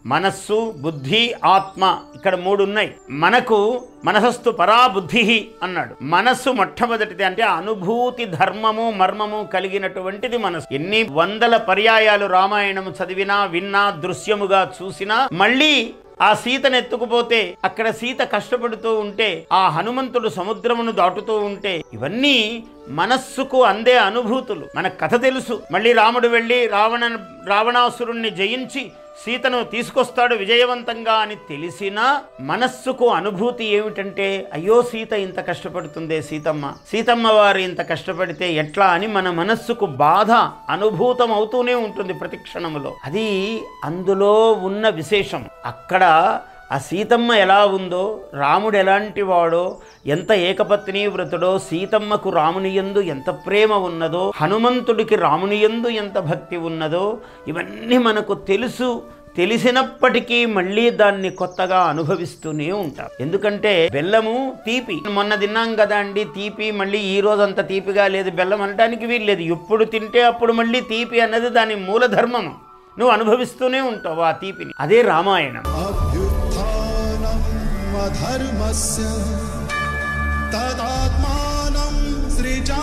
మనస్సు, బుద్ధి, ఆత్మ, ఇక్కడ 3 ఉన్నాయి. మనకు మనసస్తు పరా బుద్ధి అన్నాడు. మనస్సు మొట్టమొదటిది, అంటే అనుభూతి ధర్మము మర్మము కలిగినటువంటిది మనస్సు. ఎన్ని వందల పర్యాయాలు రామాయణము చదివినా, విన్నా, దృశ్యముగా చూసినా, మళ్ళీ ఆ సీతను ఎత్తుకుపోతే అక్కడ సీత కష్టపడుతూ ఉంటే, ఆ హనుమంతుడు సముద్రమును దాటుతూ ఉంటే, ఇవన్నీ మనస్సుకు అందే అనుభూతులు. మన కథ తెలుసు. మళ్ళీ రాముడు వెళ్ళి రావణాసురుణ్ణి జయించి సీతను తీసుకొస్తాడు విజయవంతంగా అని తెలిసినా మనస్సుకు అనుభూతి ఏమిటంటే, అయ్యో సీత ఇంత కష్టపడుతుందే, సీతమ్మ వారు ఇంత కష్టపడితే ఎట్లా అని మన మనస్సుకు బాధ అనుభూతం అవుతూనే ఉంటుంది ప్రతి క్షణములో. అది అందులో ఉన్న విశేషం. అక్కడ ఆ సీతమ్మ ఎలా ఉందో, రాముడు ఎలాంటి వాడో, ఎంత ఏకపత్ని వ్రతుడో, సీతమ్మకు రాముని యందు ఎంత ప్రేమ ఉన్నదో, హనుమంతుడికి రాముని యందు ఎంత భక్తి ఉన్నదో, ఇవన్నీ మనకు తెలుసు. తెలిసినప్పటికీ మళ్ళీ దాన్ని కొత్తగా అనుభవిస్తూనే ఉంటాం. ఎందుకంటే బెల్లము తీపి, మొన్న తిన్నాం కదా అండి తీపి, మళ్ళీ ఈ రోజు అంత తీపిగా లేదు బెల్లం అనడానికి వీల్లేదు. ఎప్పుడు తింటే అప్పుడు మళ్ళీ తీపి అన్నది దాని మూలధర్మము. నువ్వు అనుభవిస్తూనే ఉంటావు ఆ తీపిని. అదే రామాయణం. ధర్మస్య తదాత్మానం సృజా